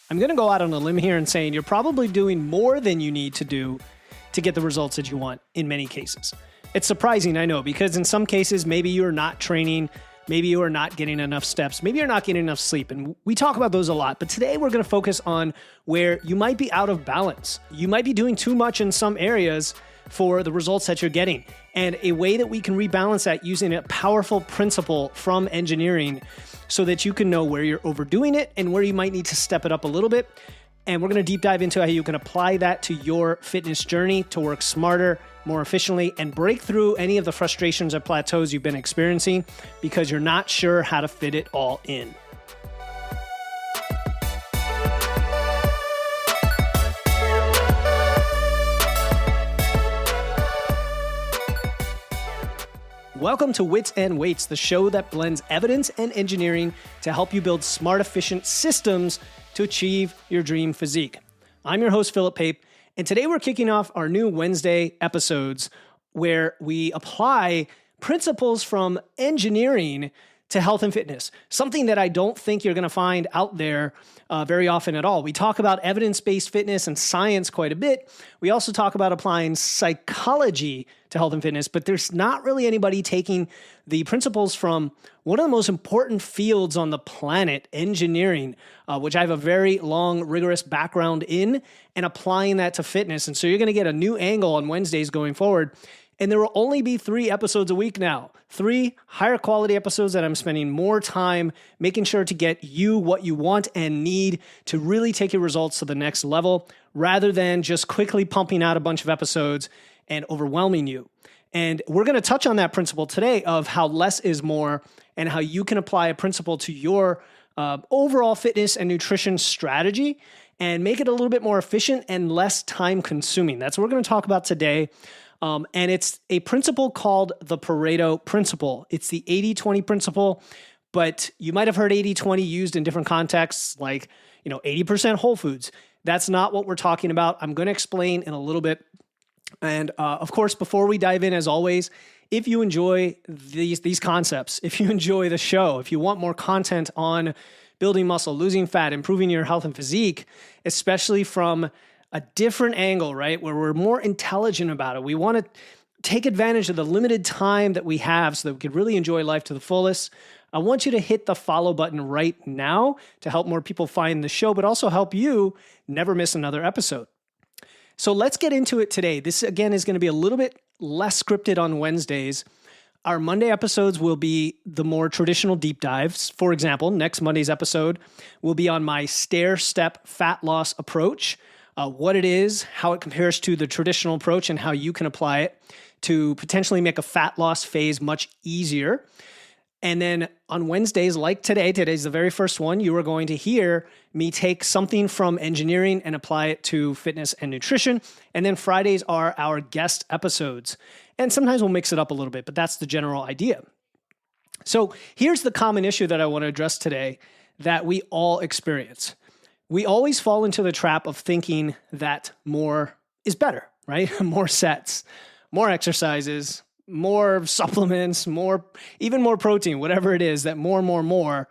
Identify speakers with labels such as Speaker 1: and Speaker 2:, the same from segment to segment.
Speaker 1: I'm going to go out on a limb here and saying you're probably doing more than you need to do to get the results that you want in many cases. It's surprising, I know, because in some cases, maybe you're not training, maybe you are not getting enough steps, maybe you're not getting enough sleep. And we talk about those a lot, but today we're going to focus on where you might be out of balance. You might be doing too much in some areas for the results that you're getting. And a way that we can rebalance that using a powerful principle from engineering so that you can know where you're overdoing it and where you might need to step it up a little bit. And we're going to deep dive into how you can apply that to your fitness journey to work smarter, more efficiently, and break through any of the frustrations or plateaus you've been experiencing because you're not sure how to fit it all in. Welcome to Wits and Weights, the show that blends evidence and engineering to help you build smart, efficient systems to achieve your dream physique. I'm your host, Philip Pape, and today we're kicking off our new Wednesday episodes where we apply principles from engineering to health and fitness, something that I don't think you're going to find out there very often at all. We talk about evidence-based fitness and science quite a bit. We also talk about applying psychology to health and fitness, but there's not really anybody taking the principles from one of the most important fields on the planet, engineering, which I have a very long, rigorous background in, and applying that to fitness. And so you're going to get a new angle on Wednesdays going forward. And there will only be 3 episodes a week now. 3 higher quality episodes that I'm spending more time making sure to get you what you want and need to really take your results to the next level, rather than just quickly pumping out a bunch of episodes and overwhelming you. And we're going to touch on that principle today of how less is more and how you can apply a principle to your overall fitness and nutrition strategy and make it a little bit more efficient and less time consuming. That's what we're going to talk about today. And it's a principle called the Pareto principle. It's the 80-20 principle, but you might have heard 80-20 used in different contexts, like, 80% whole foods. That's not what we're talking about. I'm going to explain in a little bit. And of course, before we dive in, as always, if you enjoy these concepts, if you enjoy the show, if you want more content on building muscle, losing fat, improving your health and physique, especially from a different angle, right? Where we're more intelligent about it. We want to take advantage of the limited time that we have so that we can really enjoy life to the fullest. I want you to hit the follow button right now to help more people find the show, but also help you never miss another episode. So let's get into it today. This, again, is going to be a little bit less scripted on Wednesdays. Our Monday episodes will be the more traditional deep dives. For example, next Monday's episode will be on my stair-step fat loss approach. What it is, how it compares to the traditional approach, and how you can apply it to potentially make a fat loss phase much easier. And then on Wednesdays, like today's the very first one, you are going to hear me take something from engineering and apply it to fitness and nutrition. And then Fridays are our guest episodes. And sometimes we'll mix it up a little bit, but that's the general idea. So here's the common issue that I want to address today that we all experience. We always fall into the trap of thinking that more is better, right? More sets, more exercises, more supplements, even more protein, whatever it is, that more.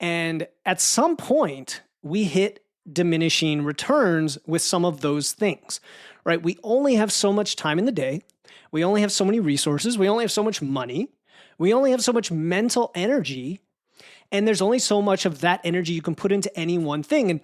Speaker 1: And at some point, we hit diminishing returns with some of those things, right? We only have so much time in the day. We only have so many resources. We only have so much money. We only have so much mental energy. And there's only so much of that energy you can put into any one thing. And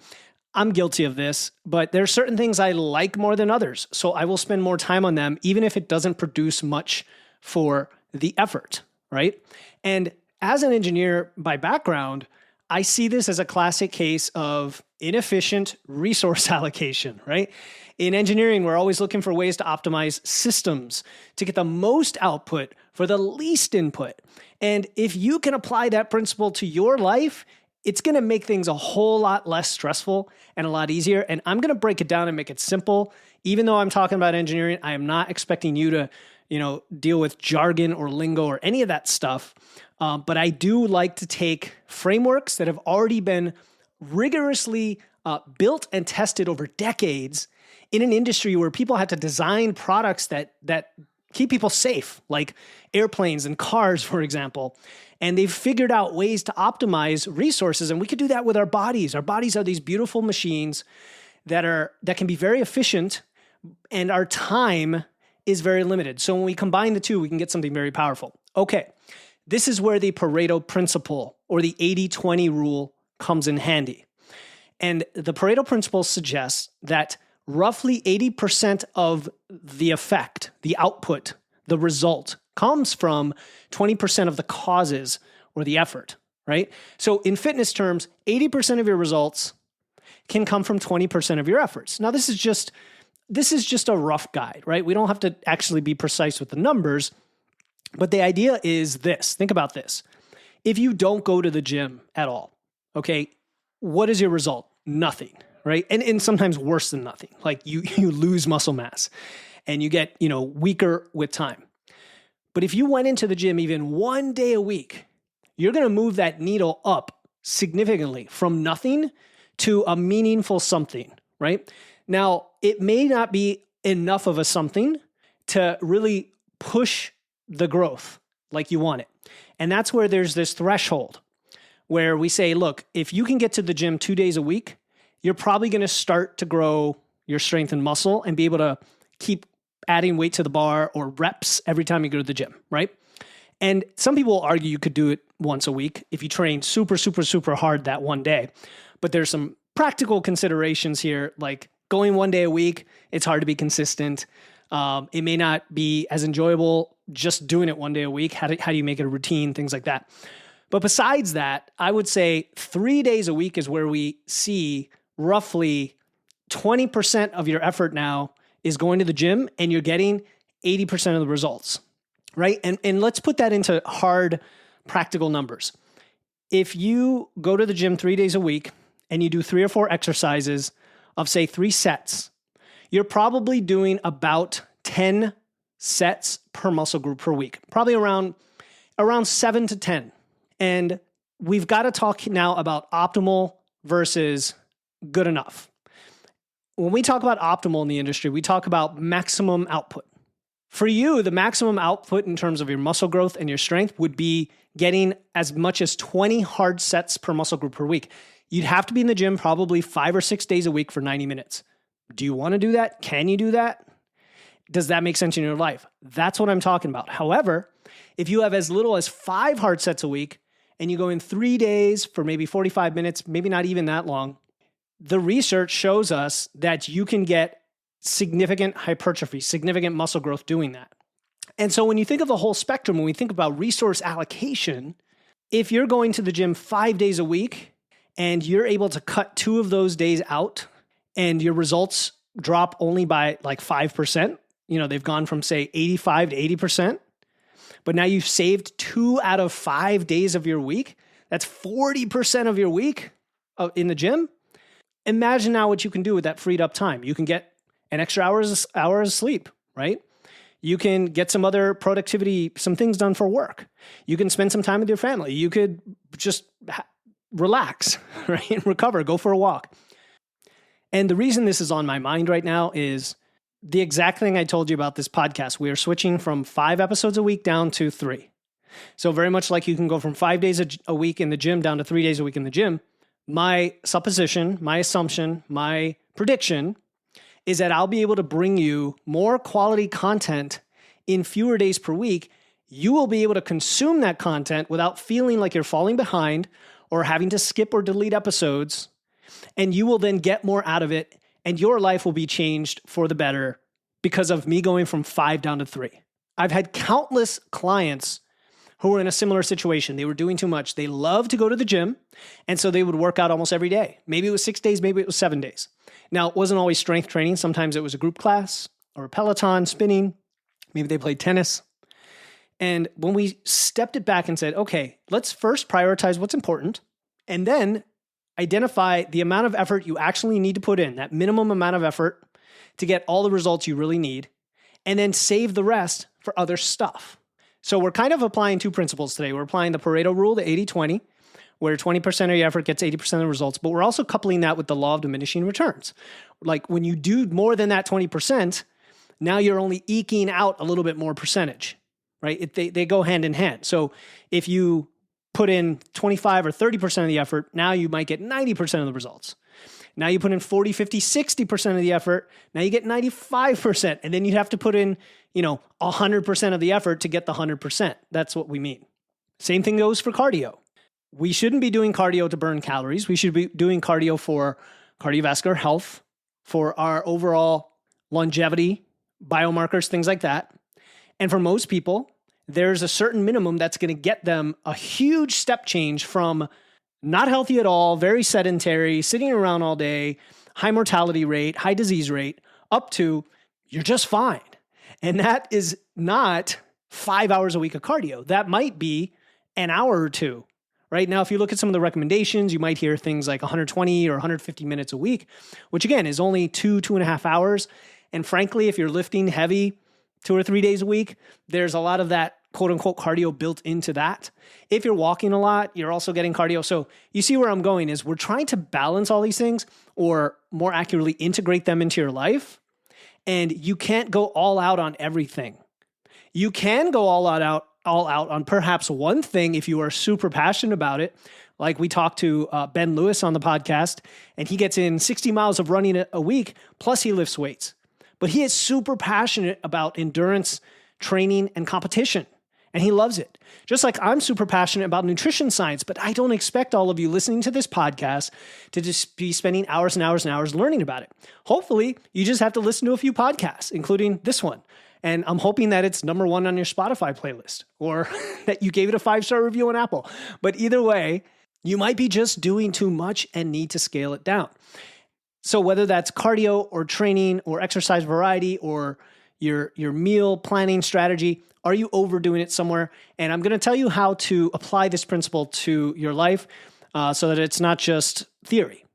Speaker 1: I'm guilty of this, but there are certain things I like more than others. So I will spend more time on them, even if it doesn't produce much for the effort, right? And as an engineer by background, I see this as a classic case of inefficient resource allocation, right? In engineering, we're always looking for ways to optimize systems to get the most output for the least input. And if you can apply that principle to your life, it's going to make things a whole lot less stressful and a lot easier. And I'm going to break it down and make it simple. Even though I'm talking about engineering, I am not expecting you to, deal with jargon or lingo or any of that stuff. But I do like to take frameworks that have already been rigorously built and tested over decades in an industry where people had to design products that keep people safe, like airplanes and cars, for example. And they've figured out ways to optimize resources. And we could do that with our bodies. Our bodies are these beautiful machines that can be very efficient, and our time is very limited. So when we combine the two, we can get something very powerful. Okay, this is where the Pareto principle or the 80-20 rule comes in handy. And the Pareto principle suggests that roughly 80% of the effect, the output, the result comes from 20% of the causes or the effort, right? So in fitness terms, 80% of your results can come from 20% of your efforts. Now, this is just a rough guide, right? We don't have to actually be precise with the numbers, but the idea is this. Think about this. If you don't go to the gym at all, okay, what is your result? Nothing, right? And sometimes worse than nothing. Like you lose muscle mass and you get, weaker with time. But if you went into the gym even one day a week, you're going to move that needle up significantly from nothing to a meaningful something, right? Now, it may not be enough of a something to really push the growth like you want it. And that's where there's this threshold where we say, look, if you can get to the gym 2 days a week, you're probably going to start to grow your strength and muscle and be able to keep adding weight to the bar or reps every time you go to the gym, right? And some people will argue you could do it once a week if you train super, super, super hard that one day. But there's some practical considerations here, like going 1 day a week, it's hard to be consistent. It may not be as enjoyable just doing it 1 day a week. How do you make it a routine? Things like that. But besides that, I would say 3 days a week is where we see roughly 20% of your effort now is going to the gym and you're getting 80% of the results, right? And let's put that into hard, practical numbers. If you go to the gym 3 days a week and you do 3 or 4 exercises of, say, 3 sets, you're probably doing about 10 sets per muscle group per week, probably around 7 to 10. And we've got to talk now about optimal versus good enough. When we talk about optimal in the industry, we talk about maximum output. For you, the maximum output in terms of your muscle growth and your strength would be getting as much as 20 hard sets per muscle group per week. You'd have to be in the gym probably 5 or 6 days a week for 90 minutes. Do you want to do that? Can you do that? Does that make sense in your life? That's what I'm talking about. However, if you have as little as 5 hard sets a week and you go in 3 days for maybe 45 minutes, maybe not even that long, the research shows us that you can get significant hypertrophy, significant muscle growth doing that. And so when you think of the whole spectrum, when we think about resource allocation, if you're going to the gym 5 days a week and you're able to cut 2 of those days out and your results drop only by like 5%, they've gone from say 85 to 80%, but now you've saved 2 out of 5 days of your week. That's 40% of your week in the gym. Imagine now what you can do with that freed up time. You can get an extra hours of sleep, right? You can get some other productivity, some things done for work. You can spend some time with your family. You could just relax, right? Recover, go for a walk. And the reason this is on my mind right now is the exact thing I told you about this podcast. We are switching from 5 episodes a week down to 3. So very much like you can go from 5 days a week in the gym down to 3 days a week in the gym, my supposition, my assumption, my prediction is that I'll be able to bring you more quality content in fewer days per week. You will be able to consume that content without feeling like you're falling behind or having to skip or delete episodes. And you will then get more out of it, and your life will be changed for the better because of me going from 5 down to 3. I've had countless clients who were in a similar situation. They were doing too much. They loved to go to the gym, and so they would work out almost every day. Maybe it was 6 days, maybe it was 7 days. Now, it wasn't always strength training. Sometimes it was a group class or a Peloton, spinning. Maybe they played tennis. And when we stepped it back and said, okay, let's first prioritize what's important, and then identify the amount of effort you actually need to put in, that minimum amount of effort to get all the results you really need, and then save the rest for other stuff. So we're kind of applying 2 principles today. We're applying the Pareto rule, the 80-20, where 20% of your effort gets 80% of the results, but we're also coupling that with the law of diminishing returns. Like when you do more than that 20%, now you're only eking out a little bit more percentage, right? They go hand in hand. So if you put in 25 or 30% of the effort, now you might get 90% of the results. Now you put in 40, 50, 60% of the effort, now you get 95%. And then you have to put in, 100% of the effort to get the 100%. That's what we mean. Same thing goes for cardio. We shouldn't be doing cardio to burn calories. We should be doing cardio for cardiovascular health, for our overall longevity, biomarkers, things like that. And for most people, there's a certain minimum that's going to get them a huge step change from not healthy at all, very sedentary, sitting around all day, high mortality rate, high disease rate, up to you're just fine. And that is not 5 hours a week of cardio. That might be an hour or two. Right now, if you look at some of the recommendations, you might hear things like 120 or 150 minutes a week, which again is only 2.5 hours. And frankly, if you're lifting heavy 2 or 3 days a week, there's a lot of that quote unquote cardio built into that. If you're walking a lot, you're also getting cardio. So you see where I'm going is we're trying to balance all these things, or more accurately integrate them into your life. And you can't go all out on everything. You can go all out on perhaps one thing if you are super passionate about it. Like we talked to Ben Lewis on the podcast, and he gets in 60 miles of running a week, plus he lifts weights. But he is super passionate about endurance training and competition, and he loves it. Just like I'm super passionate about nutrition science, but I don't expect all of you listening to this podcast to just be spending hours and hours and hours learning about it. Hopefully, you just have to listen to a few podcasts, including this one. And I'm hoping that it's number one on your Spotify playlist, or that you gave it a 5-star review on Apple. But either way, you might be just doing too much and need to scale it down. So whether that's cardio or training or exercise variety or your meal planning strategy, are you overdoing it somewhere? And I'm going to tell you how to apply this principle to your life so that it's not just theory.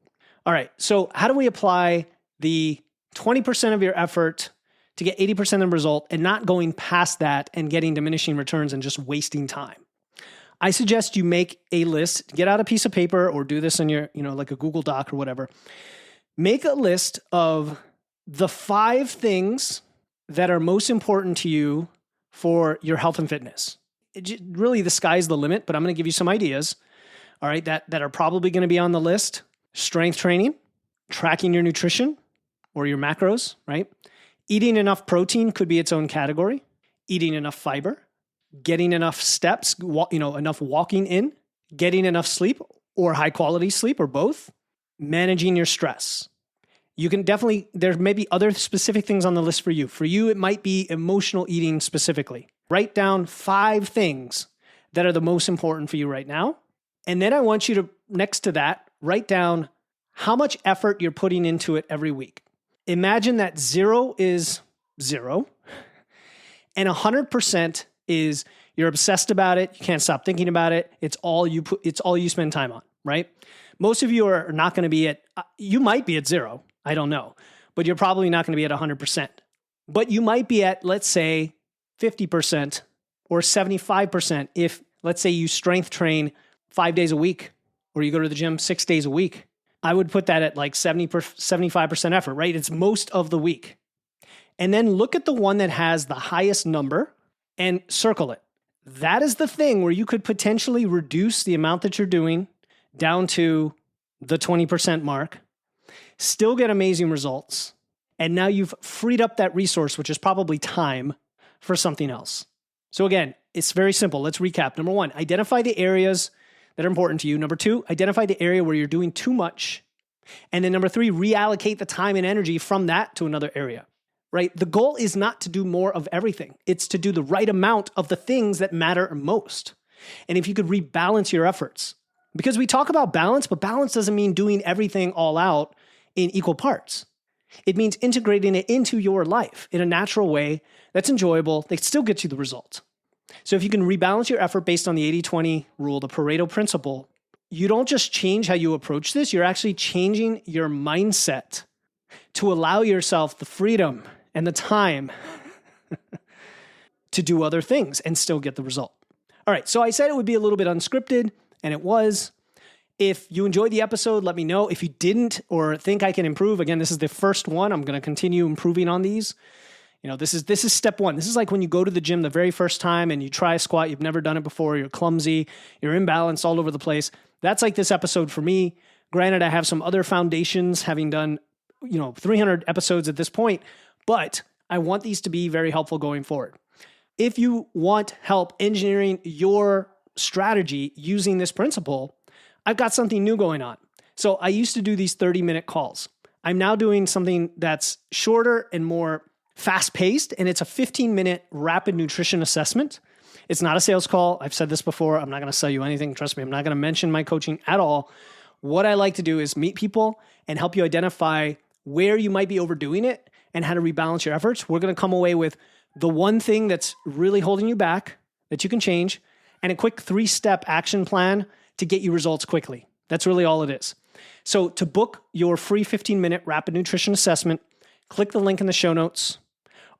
Speaker 1: All right, so how do we apply the 20% of your effort to get 80% of the result and not going past that and getting diminishing returns and just wasting time? I suggest you make a list, get out a piece of paper or do this in your, like a Google Doc or whatever. Make a list of the 5 things that are most important to you for your health and fitness. Really, the sky's the limit, but I'm going to give you some ideas, all right, that are probably going to be on the list. Strength training, tracking your nutrition or your macros, right? Eating enough protein could be its own category. Eating enough fiber, getting enough steps, enough walking in, getting enough sleep or high quality sleep or both, managing your stress. You can definitely, there may be other specific things on the list for you. For you, it might be emotional eating specifically. Write down 5 things that are the most important for you right now. And then I want you to, next to that, write down how much effort you're putting into it every week. Imagine that 0 is 0 and 100% is you're obsessed about it. You can't stop thinking about it. It's all you spend time on, right? Most of you are not going to be you might be at 0. I don't know, but you're probably not going to be at 100%. But you might be at, let's say, 50% or 75% if, let's say, you strength train 5 days a week or you go to the gym 6 days a week. I would put that at like 75% effort, right? It's most of the week. And then look at the one that has the highest number and circle it. That is the thing where you could potentially reduce the amount that you're doing down to the 20% mark, still get amazing results, and now you've freed up that resource, which is probably time, for something else. So again, it's very simple. Let's recap. Number 1, identify the areas that are important to you. Number 2, identify the area where you're doing too much. And then number 3, reallocate the time and energy from that to another area, right? The goal is not to do more of everything. It's to do the right amount of the things that matter most. And if you could rebalance your efforts, because we talk about balance, but balance doesn't mean doing everything all out in equal parts. It means integrating it into your life in a natural way that's enjoyable, that still gets you the result. So if you can rebalance your effort based on the 80-20 rule, the Pareto principle, you don't just change how you approach this, you're actually changing your mindset to allow yourself the freedom and the time to do other things and still get the result. All right, so I said it would be a little bit unscripted, and it was. If you enjoyed the episode, let me know. If you didn't or think I can improve, again, this is the first one. I'm going to continue improving on these. This is step one. This is like when you go to the gym the very first time and you try a squat, you've never done it before, you're clumsy, you're imbalanced all over the place. That's like this episode for me. Granted, I have some other foundations having done, 300 episodes at this point, but I want these to be very helpful going forward. If you want help engineering your strategy using this principle, I've got something new going on. So I used to do these 30-minute calls. I'm now doing something that's shorter and more fast-paced, and it's a 15-minute rapid nutrition assessment. It's not a sales call. I've said this before. I'm not going to sell you anything. Trust me, I'm not going to mention my coaching at all. What I like to do is meet people and help you identify where you might be overdoing it and how to rebalance your efforts. We're going to come away with the one thing that's really holding you back that you can change and a quick 3-step action plan to get you results quickly. That's really all it is. So to book your free 15-minute rapid nutrition assessment, click the link in the show notes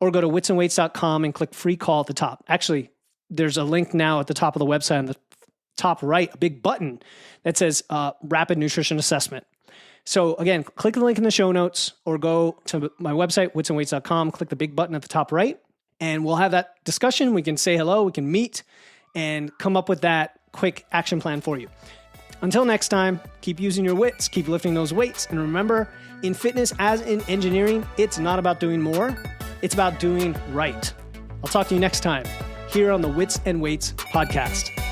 Speaker 1: or go to witsandweights.com and click free call at the top. Actually, there's a link now at the top of the website on the top right, a big button that says rapid nutrition assessment. So again, click the link in the show notes or go to my website, witsandweights.com, click the big button at the top right, and we'll have that discussion. We can say hello, we can meet and come up with that quick action plan for you. Until next time, keep using your wits, keep lifting those weights, and remember, in fitness as in engineering, it's not about doing more, it's about doing right. I'll talk to you next time here on the Wits and Weights podcast.